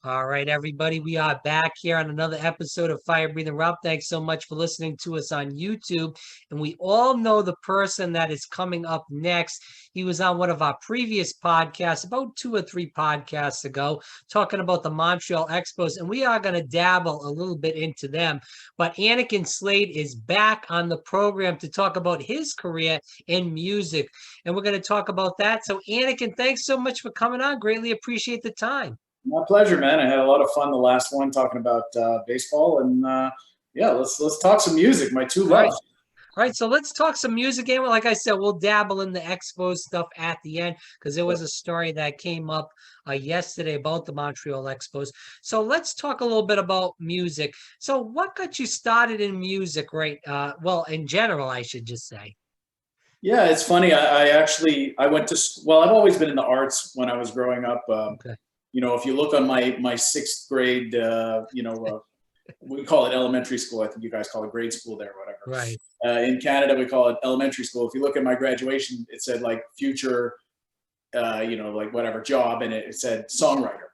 All right, everybody, we are back here on another episode of Fire Breathing Rob. Thanks so much for listening to us on YouTube. And we all know the person that is coming up next. He was on one of our previous podcasts about 2 or 3 podcasts ago, talking about the Montreal Expos, and we are going to dabble a little bit into them. But Annakin Slayd is back on the program to talk about his career in music, and we're going to talk about that. So, Annakin, thanks so much for coming on. Greatly appreciate the time. My pleasure, man. I had a lot of fun the last one talking about baseball, and yeah, let's talk some music. My two All right. loves. All right, so let's talk some music. And like I said, we'll dabble in the Expos stuff at the end because there was a story that came up yesterday about the Montreal Expos. So let's talk a little bit about music. So what got you started in music, right? Well, in general, I should just say. Yeah, it's funny. I went to well, I've always been in the arts when I was growing up. Okay. If you look on my sixth grade, we call it elementary school. I think you guys call it grade school there, or whatever. Right. In Canada, we call it elementary school. If you look at my graduation, it said like future, like whatever job, and it said songwriter.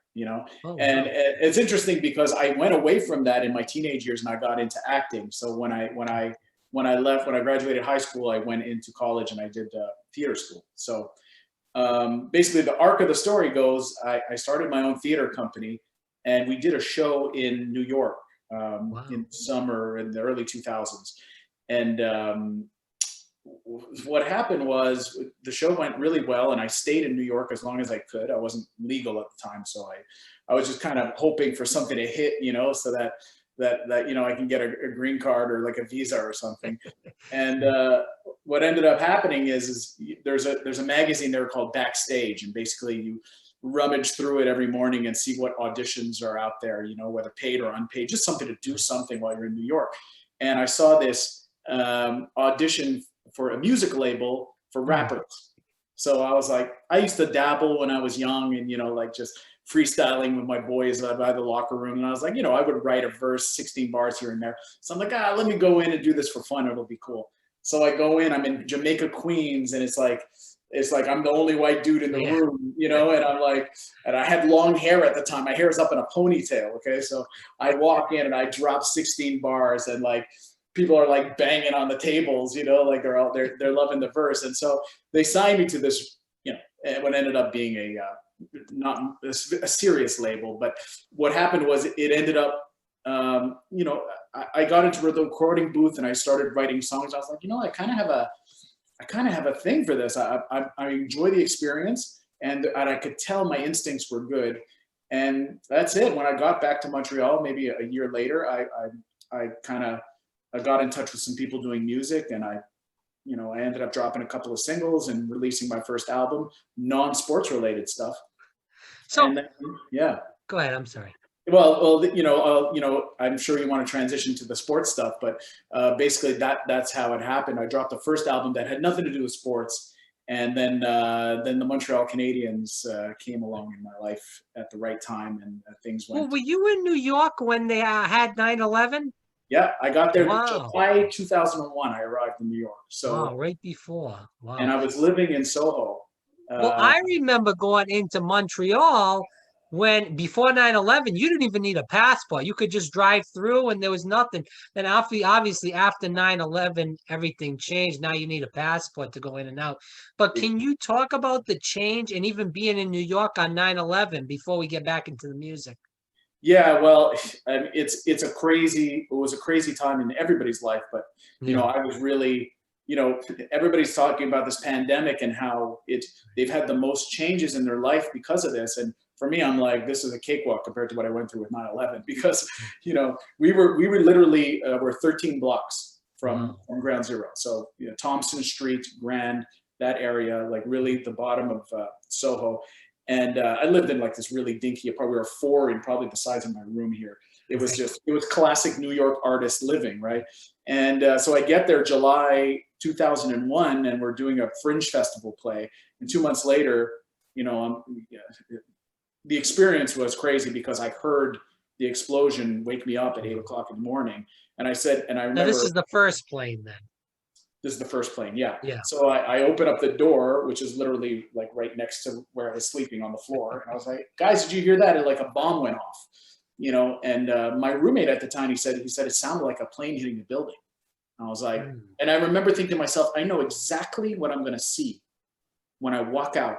Oh, And wow. it's interesting because I went away from that in my teenage years and I got into acting. So when I graduated high school, I went into college and I did theater school. So basically, the arc of the story goes, I started my own theater company, and we did a show in New York Wow. in summer in the early 2000s. And what happened was the show went really well, and I stayed in New York as long as I could. I wasn't legal at the time, so I was just kind of hoping for something to hit, so that I can get a green card or like a visa or something. And what ended up happening is there's a magazine there called Backstage, and basically you rummage through it every morning and see what auditions are out there, whether paid or unpaid, just something to do something while you're in New York. And I saw this audition for a music label for rappers. So I was like, I used to dabble when I was young and, like just freestyling with my boys by the locker room. And I was like, I would write a verse, 16 bars here and there. So I'm like, let me go in and do this for fun. It'll be cool. So I go in, I'm in Jamaica, Queens, and it's like I'm the only white dude in the room, and I'm like, and I had long hair at the time. My hair is up in a ponytail. Okay. So I walk in and I drop 16 bars, and like people are like banging on the tables, like they're loving the verse. And so they signed me to this, what ended up being not a serious label, but what happened was it ended up, I got into the recording booth and I started writing songs. I was like, I kind of have a thing for this. I enjoy the experience, and I could tell my instincts were good. And that's it. When I got back to Montreal, maybe a year later, I got in touch with some people doing music, and I ended up dropping a couple of singles and releasing my first album, non-sports related stuff. So, and then, yeah. Go ahead. I'm sorry. Well, I'm sure you want to transition to the sports stuff, but basically that's how it happened. I dropped the first album that had nothing to do with sports, and then the Montreal Canadiens came along in my life at the right time, and things went. Well, were you in New York when they had 9/11? Yeah, I got there Wow. July 2001. I arrived in New York. So right before. Wow. And I was living in Soho. Well, I remember going into Montreal when before 9/11, you didn't even need a passport. You could just drive through and there was nothing. Then obviously after 9/11, everything changed. Now you need a passport to go in and out. But can you talk about the change and even being in New York on 9/11 before we get back into the music? Yeah, well, it was a crazy time in everybody's life, but I was really, everybody's talking about this pandemic and how they've had the most changes in their life because of this. And for me, I'm like, this is a cakewalk compared to what I went through with 9/11, because, we were literally, we're 13 blocks from Ground Zero. So, Thompson Street, Grand, that area, like really the bottom of Soho. And I lived in like this really dinky apartment. We were 4 and probably the size of my room here. It was classic New York artist living, right? And so I get there July 2001, and we're doing a Fringe Festival play. And 2 months later, the experience was crazy because I heard the explosion wake me up at 8 o'clock in the morning. And I said, and I remember. Now, this is the first plane then. This is the first plane. Yeah. Yeah. So I open up the door, which is literally like right next to where I was sleeping on the floor. And I was like, guys, did you hear that? And like a bomb went off, and my roommate at the time, he said it sounded like a plane hitting the building. And I was like, and I remember thinking to myself, I know exactly what I'm going to see when I walk out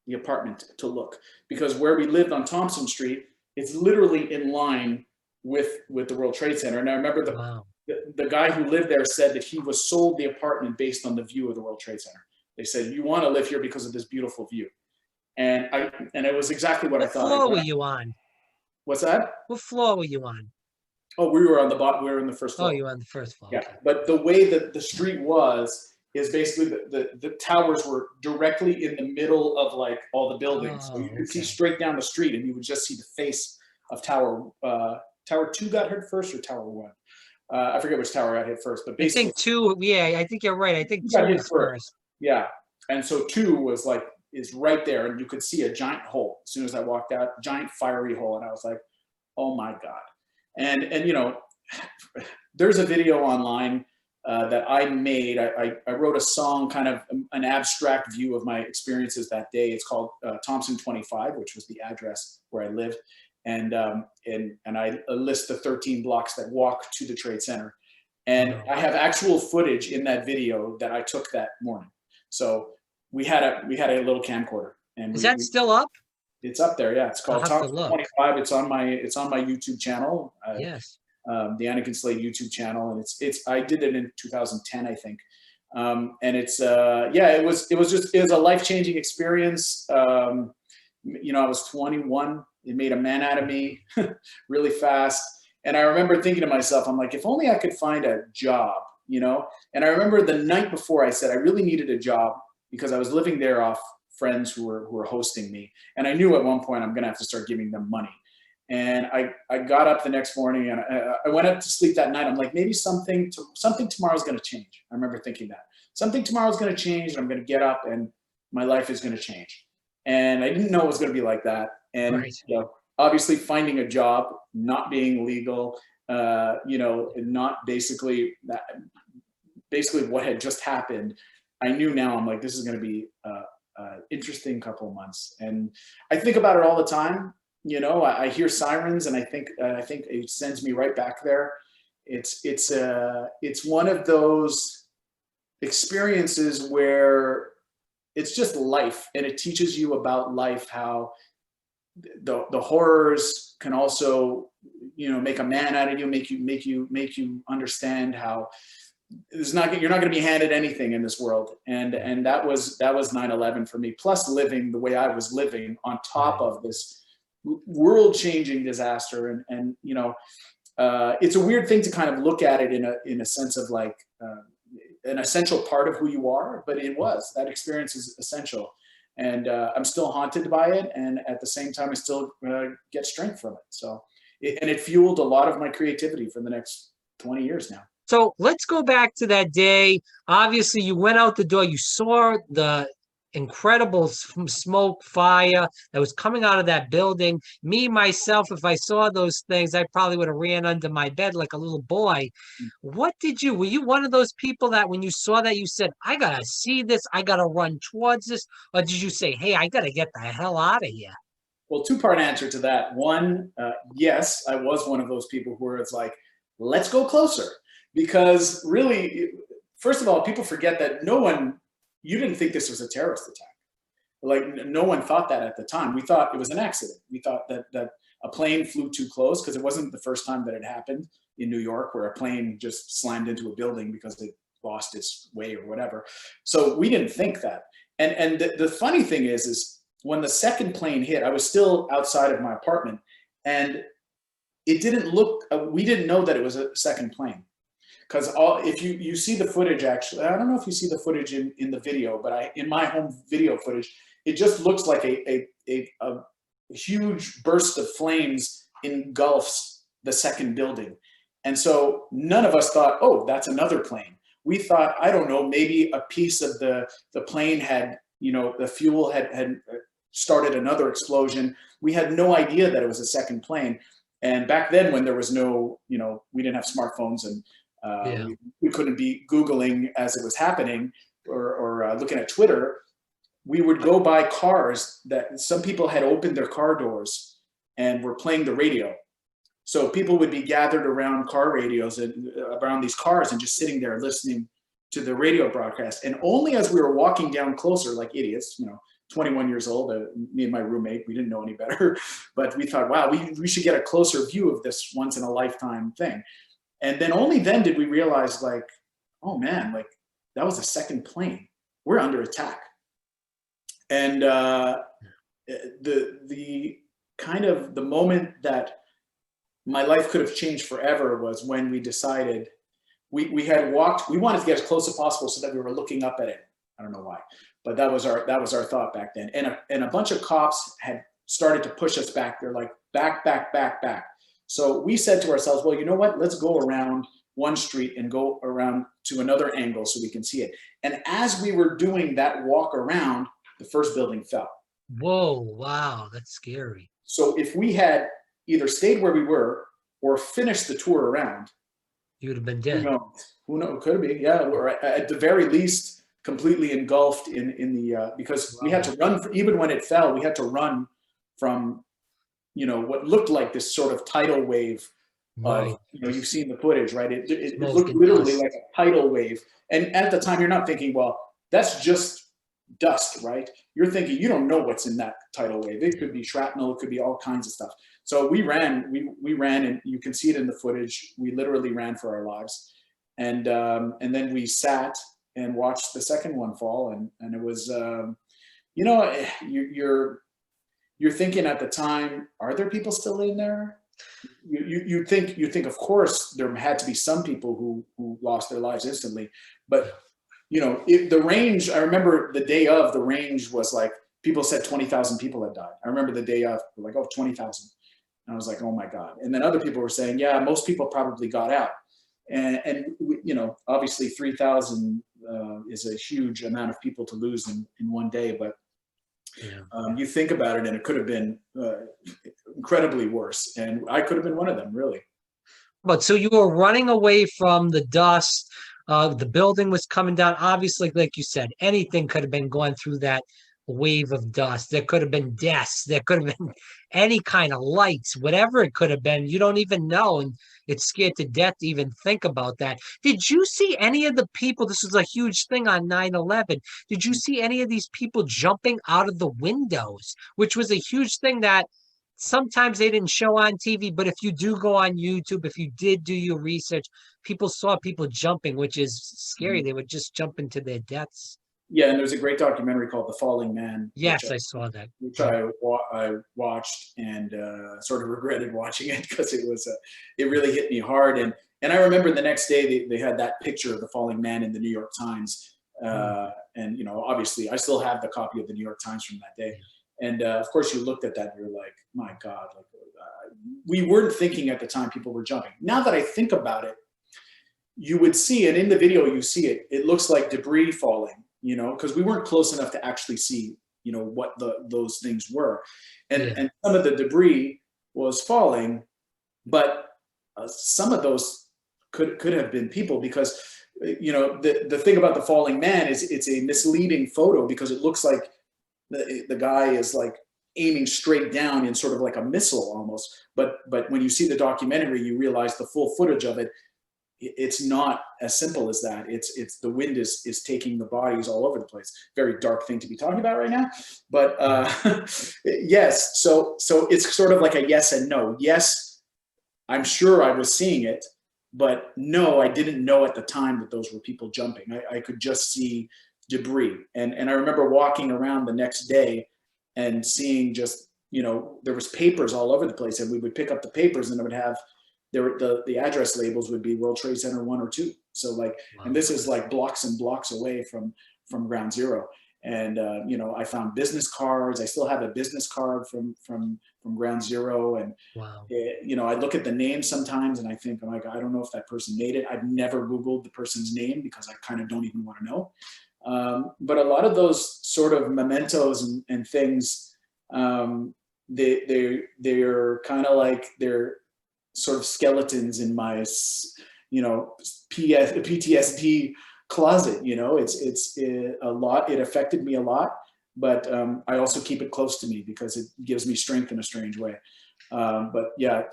the apartment to look, because where we lived on Thompson Street, it's literally in line with the World Trade Center. And I remember the guy who lived there said that he was sold the apartment based on the view of the World Trade Center. They said, you want to live here because of this beautiful view. And it was exactly what I thought. What floor were you on? What's that? What floor were you on? Oh, we were on the bottom. We were in the first floor. Oh, you were on the first floor. Yeah. Okay. But the way that the street is basically the towers were directly in the middle of like all the buildings. So you could see straight down the street, and you would just see the face of Tower 2 got hit first, or Tower 1. I forget which tower got hit first, but basically. I think 2, yeah, I think you're right. I think 2 was first. Yeah. And so 2 is right there, and you could see a giant hole as soon as I walked out, giant fiery hole. And I was like, oh my God. And there's a video online that I made. I wrote a song, kind of an abstract view of my experiences that day. It's called Thompson 25, which was the address where I lived. And I list the 13 blocks that walk to the Trade Center. And I have actual footage in that video that I took that morning. So we had a little camcorder. And is that still up? It's up there. Yeah, it's called Thompson 25. It's on my YouTube channel. Yes. The Annakin Slayd YouTube channel, and I did it in 2010, I think. And it was a life-changing experience. I was 21. It made a man out of me really fast. And I remember thinking to myself, I'm like, if only I could find a job, And I remember the night before, I said I really needed a job because I was living there off friends who were hosting me. And I knew at one point I'm going to have to start giving them money. And I got up the next morning, and I went up to sleep that night. I'm like, maybe something tomorrow's going to change. I remember thinking that. Something tomorrow's going to change, and I'm going to get up, and my life is going to change. And I didn't know it was going to be like that. And obviously finding a job, not being legal, and not basically what had just happened, I knew now, I'm like, this is going to be an interesting couple of months. And I think about it all the time. I hear sirens, and I think it sends me right back there. It's one of those experiences where it's just life, and it teaches you about life, how the horrors can also, make a man out of you, make you understand how you're not going to be handed anything in this world. And that was 9/11 for me, plus living the way I was living on top of this world-changing disaster. And it's a weird thing to kind of look at it in a sense of like an essential part of who you are, but that experience is essential. And I'm still haunted by it, and at the same time I still get strength from it. So it fueled a lot of my creativity for the next 20 years now. So let's go back to that day. Obviously you went out the door, you saw the incredible smoke, fire that was coming out of that building. Me, myself, if I saw those things, I probably would have ran under my bed like a little boy. Were you one of those people that when you saw that, you said, I gotta see this, I gotta run towards this? Or did you say, hey, I gotta get the hell out of here? Well, two-part answer to that. One, yes, I was one of those people who it's like, let's go closer. Because really, first of all, people forget that you didn't think this was a terrorist attack. Like, no one thought that at the time. We thought it was an accident. We thought that a plane flew too close, because it wasn't the first time that it happened in New York, where a plane just slammed into a building because it lost its way or whatever. So we didn't think that. And the funny thing is when the second plane hit, I was still outside of my apartment, and it didn't look, we didn't know that it was a second plane. Because if you see the footage, actually, I don't know if you see the footage in the video, but in my home video footage, it just looks like a huge burst of flames engulfs the second building. And so none of us thought, oh, that's another plane. We thought, I don't know, maybe a piece of the plane had, the fuel had started another explosion. We had no idea that it was a second plane. And back then, when there was no, we didn't have smartphones, and Yeah. We couldn't be Googling as it was happening, or looking at Twitter. We would go by cars that some people had opened their car doors and were playing the radio. So people would be gathered around car radios and around these cars and just sitting there listening to the radio broadcast. And only as we were walking down closer, like idiots, 21 years old, me and my roommate, we didn't know any better, but we thought, wow, we should get a closer view of this once in a lifetime thing. And then only then did we realize, like, oh man, like that was a second plane. We're under attack. And the kind of the moment that my life could have changed forever was when we decided we had walked. We wanted to get as close as possible so that we were looking up at it. I don't know why, but that was our thought back then. And a bunch of cops had started to push us back. They're like, back, back, back, back. So we said to ourselves, well, you know what? Let's go around one street and go around to another angle so we can see it. And as we were doing that walk around, the first building fell. Whoa, wow, that's scary. So if we had either stayed where we were or finished the tour around, You would have been dead. Who knows? Could be, yeah. Or at the very least, completely engulfed in the because we had to run even when it fell. We had to run from what looked like this sort of tidal wave. Right. You've seen the footage, right? It looked literally like a tidal wave. And at the time, you're not thinking, well, that's just dust, right? You're thinking, you don't know what's in that tidal wave. It could be shrapnel, it could be all kinds of stuff. So we ran, and you can see it in the footage. We literally ran for our lives, and then we sat and watched the second one fall, and it was, you're thinking at the time, are there people still in there? You think of course there had to be some people who lost their lives instantly, but the range, I remember the day of, the range was like, people said 20,000 people had died. I remember the day of, like, oh, 20,000. And I was like, oh my God. And then other people were saying, yeah, most people probably got out. And obviously 3,000 is a huge amount of people to lose in one day. But you think about it, and it could have been incredibly worse. And I could have been one of them, really. But so you were running away from the dust. The building was coming down. Obviously, like you said, anything could have been going through that wave of dust. There could have been desks. There could have been any kind of lights, whatever it could have been. You don't even know. And it's scared to death to even think about that. Did you see any of the people? This was a huge thing on 9/11. Did you see any of these people jumping out of the windows, which was a huge thing that sometimes they didn't show on TV, but if you do go on YouTube, if you did do your research, people saw people jumping, which is scary. They would just jump into their deaths. Yeah, and there's a great documentary called The Falling Man. Yes, I saw that. Which I watched and sort of regretted watching it because it really hit me hard. And I remember the next day they had that picture of the falling man in the New York Times. And obviously I still have the copy of the New York Times from that day. And of course you looked at that and you're like, my God, like we weren't thinking at the time people were jumping. Now that I think about it, you would see it in the video, you see it, it looks like debris falling, because we weren't close enough to actually see, what those things were. And some of the debris was falling, but some of those could have been people, because, the thing about the falling man is it's a misleading photo because it looks like the guy is like aiming straight down in sort of like a missile almost. But when you see the documentary, you realize the full footage of it, it's not as simple as that. It's the wind is taking the bodies all over the place. Very dark thing to be talking about right now. But yes, so it's sort of like a yes and no. Yes, I'm sure I was seeing it, but no, I didn't know at the time that those were people jumping. I could just see debris. And I remember walking around the next day and seeing just, there was papers all over the place, and we would pick up the papers and it would have, the address labels would be World Trade Center 1 or 2. So like, wow. And this is like blocks and blocks away from Ground Zero. And, I found business cards. I still have a business card from Ground Zero. And, wow. I look at the name sometimes and I think, oh my God, I don't know if that person made it. I've never Googled the person's name because I kind of don't even want to know. But a lot of those sort of mementos and things, they're kind of like, they're sort of skeletons in my PTSD closet. It's a lot. It affected me a lot, but I also keep it close to me because it gives me strength in a strange way. But yeah,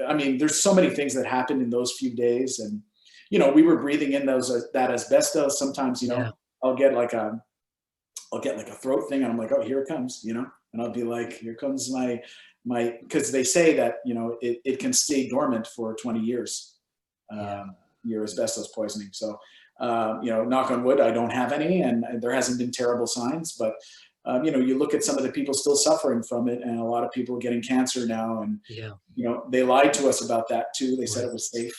I mean, there's so many things that happened in those few days, and we were breathing in that asbestos. Sometimes, I'll get like a throat thing, and I'm like, oh, here it comes, and I'll be like, here comes my, because they say that it can stay dormant for 20 years, your asbestos poisoning. So knock on wood, I don't have any, and there hasn't been terrible signs, but you look at some of the people still suffering from it, and a lot of people getting cancer now, and they lied to us about that too. They said it was safe,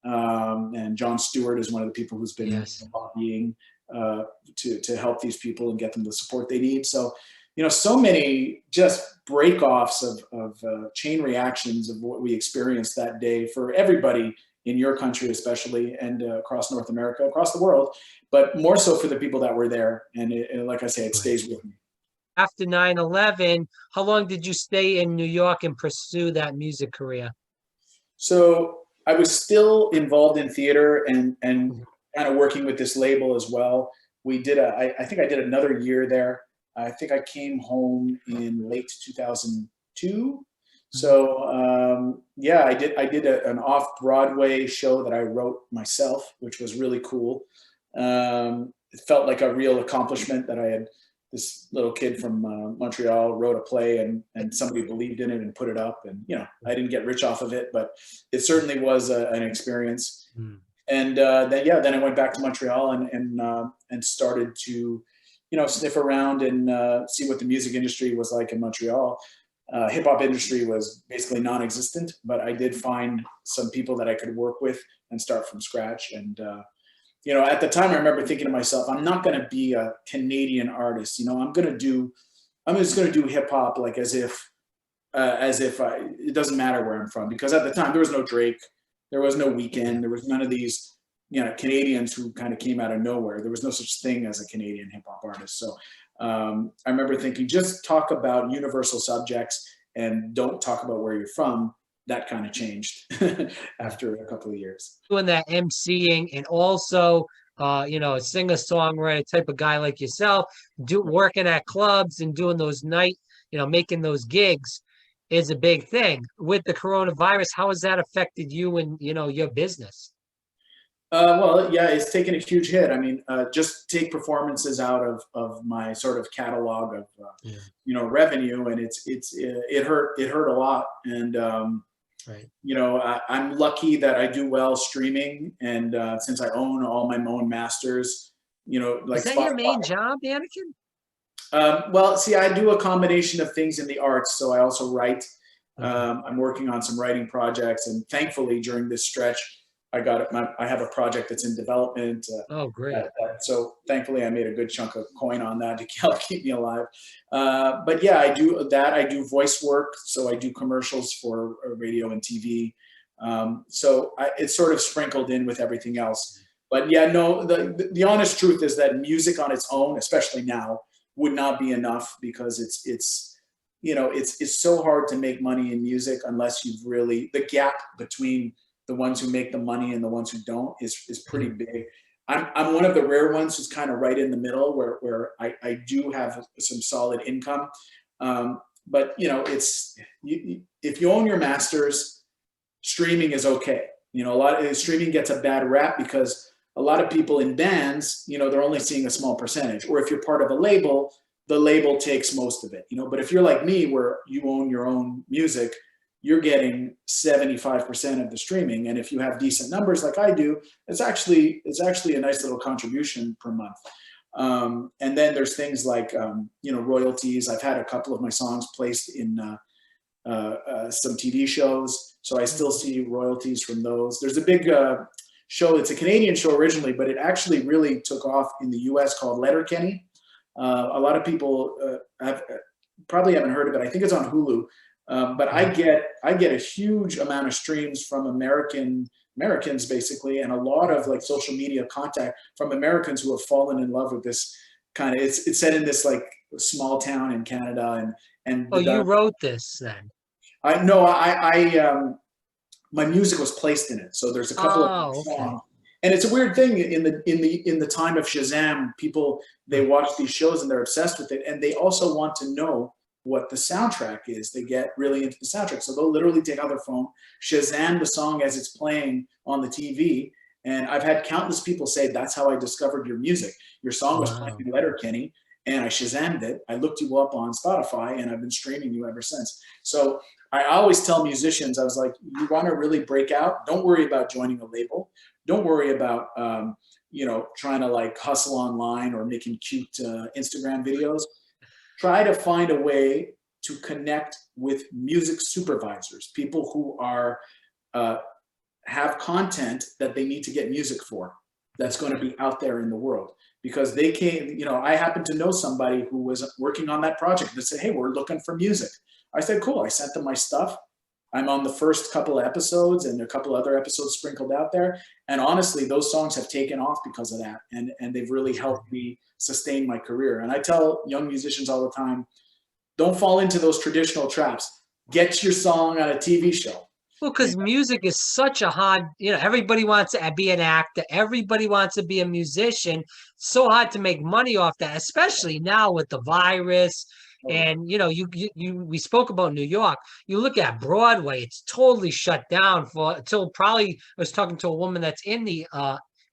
and Jon Stewart is one of the people who's been lobbying to help these people and get them the support they need. So so many just break-offs of chain reactions of what we experienced that day for everybody in your country especially, and across North America, across the world, but more so for the people that were there. And like I say, it stays with me. After 9/11, how long did you stay in New York and pursue that music career? So I was still involved in theater and kind of working with this label as well. We did I think I did another year there. I think I came home in late 2002. So yeah, I did an Off-Broadway show that I wrote myself, which was really cool. It felt like a real accomplishment that I had. This little kid from Montreal wrote a play, and somebody believed in it and put it up. And I didn't get rich off of it, but it certainly was an experience. And then I went back to Montreal and started to sniff around and see what the music industry was like in Montreal. Hip hop industry was basically non-existent, but I did find some people that I could work with and start from scratch. And at the time, I remember thinking to myself, I'm not going to be a Canadian artist. I'm just going to do hip hop like as if it doesn't matter where I'm from, because at the time there was no Drake, there was no Weeknd, there was none of these Canadians who kind of came out of nowhere. There was no such thing as a Canadian hip hop artist. So I remember thinking, just talk about universal subjects and don't talk about where you're from. That kind of changed after a couple of years. Doing that emceeing, and also, a singer-songwriter type of guy like yourself, working at clubs and doing those making those gigs is a big thing. With the coronavirus, how has that affected you and, your business? Well, yeah, it's taken a huge hit. I mean, just take performances out of my sort of catalog of, revenue, and it hurt a lot. And, I'm lucky that I do well streaming, and since I own all my own masters, like is that Spotify. Your main job, Annakin? Well, see, I do a combination of things in the arts. So I also write. I'm working on some writing projects, and thankfully during this stretch, I have a project that's in development. Oh, great. So thankfully I made a good chunk of coin on that to help keep me alive. But yeah, I do that. I do voice work. So I do commercials for radio and TV. So it's sort of sprinkled in with everything else. But yeah, no, the honest truth is that music on its own, especially now, would not be enough, because it's so hard to make money in music unless you've really, the gap between the ones who make the money and the ones who don't is pretty big. I'm one of the rare ones who's kind of right in the middle, where I do have some solid income. But if you own your masters, streaming is okay. A lot of streaming gets a bad rap because a lot of people in bands, they're only seeing a small percentage. Or if you're part of a label, the label takes most of it. But if you're like me, where you own your own music, you're getting 75% of the streaming. And if you have decent numbers like I do, it's actually a nice little contribution per month. And then there's things like, royalties. I've had a couple of my songs placed in some TV shows, so I still see royalties from those. There's a big show. It's a Canadian show originally, but it actually really took off in the US, called Letterkenny. A lot of people probably haven't heard of it. I think it's on Hulu. But I get a huge amount of streams from Americans basically, and a lot of like social media contact from Americans who have fallen in love with this kind of. It's set in this like small town in Canada, and you wrote this then? my music was placed in it. So there's a couple of Oh, okay. songs. And it's a weird thing in the time of Shazam, people, they watch these shows and they're obsessed with it, and they also want to know what the soundtrack is. They get really into the soundtrack. So they'll literally take out their phone, Shazam the song as it's playing on the TV. And I've had countless people say, that's how I discovered your music. Your song was playing in Letterkenny, and I Shazammed it. I looked you up on Spotify, and I've been streaming you ever since. So I always tell musicians, I was like, you want to really break out? Don't worry about joining a label. Don't worry about, trying to like hustle online or making cute Instagram videos. Try to find a way to connect with music supervisors, people who are have content that they need to get music for, that's going to be out there in the world. Because they came, I happen to know somebody who was working on that project that said, hey, we're looking for music. I said, cool. I sent them my stuff. I'm on the first couple of episodes and a couple other episodes sprinkled out there. And honestly, those songs have taken off because of that. And they've really helped me sustain my career. And I tell young musicians all the time, don't fall into those traditional traps. Get your song on a TV show. Well, because music is such a hard, everybody wants to be an actor. Everybody wants to be a musician. It's so hard to make money off that, especially now with the virus. And, we spoke about New York. You look at Broadway, it's totally shut down until probably, I was talking to a woman that's in the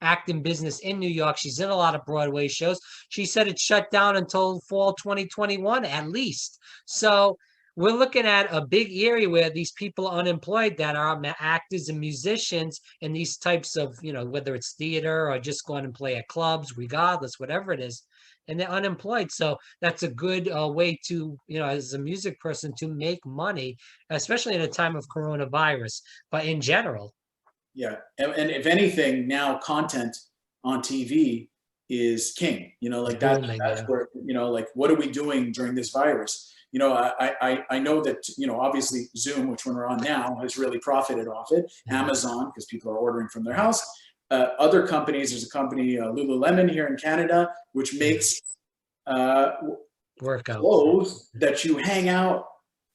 acting business in New York. She's in a lot of Broadway shows. She said it's shut down until fall 2021 at least. So we're looking at a big area where these people are unemployed that are actors and musicians and these types of, whether it's theater or just going and play at clubs, regardless, whatever it is, and they're unemployed. So that's a good way to, as a music person, to make money, especially in a time of coronavirus, but in general. Yeah. And if anything, now content on TV is king, that's where, like, what are we doing during this virus? I know that, obviously Zoom, which we're on now, has really profited off it. Amazon, because people are ordering from their house. Other companies, there's a company, Lululemon here in Canada, which makes workout clothes that you hang out,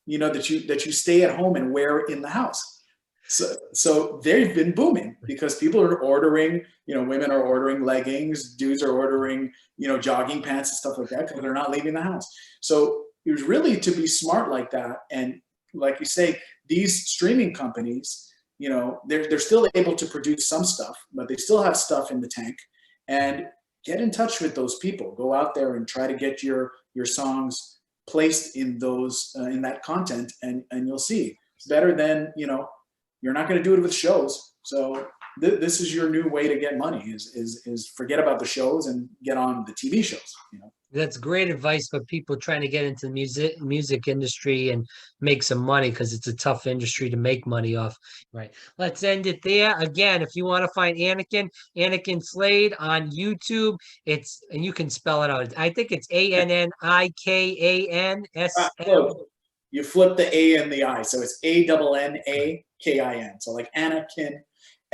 that you stay at home and wear in the house. So they've been booming because people are ordering, women are ordering leggings, dudes are ordering, jogging pants and stuff like that because they're not leaving the house. So it was really to be smart like that. And like you say, these streaming companies, they're still able to produce some stuff, but they still have stuff in the tank. And get in touch with those people. Go out there and try to get your songs placed in those in that content, and you'll see it's better than you're not going to do it with shows. So this is your new way to get money is forget about the shows and get on the TV shows. That's great advice for people trying to get into the music industry and make some money, because it's a tough industry to make money off. Right. Let's end it there. Again, if you want to find Annakin Slayd on YouTube, and you can spell it out. I think it's ANNIKANSL. You flip the A and the I, so it's ANNAKIN. So like Annakin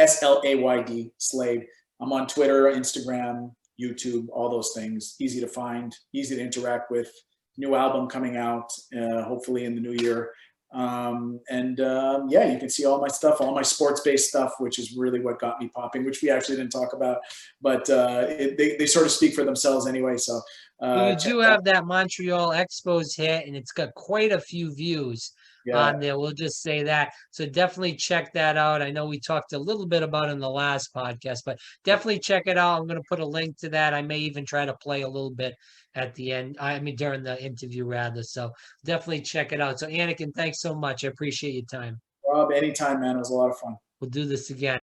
SLAYD Slayd. I'm on Twitter, Instagram, YouTube, all those things. Easy to find, easy to interact with. New album coming out, hopefully in the new year. You can see all my stuff, all my sports-based stuff, which is really what got me popping, which we actually didn't talk about, but they sort of speak for themselves anyway. So you do have that Montreal Expos hit, and it's got quite a few views on there. We'll just say that. So definitely check that out. I know we talked a little bit about it in the last podcast, but definitely check it out. I'm going to put a link to that. I may even try to play a little bit at the end. During the interview rather. So definitely check it out. So Annakin, thanks so much. I appreciate your time. Rob, anytime, man. It was a lot of fun. We'll do this again.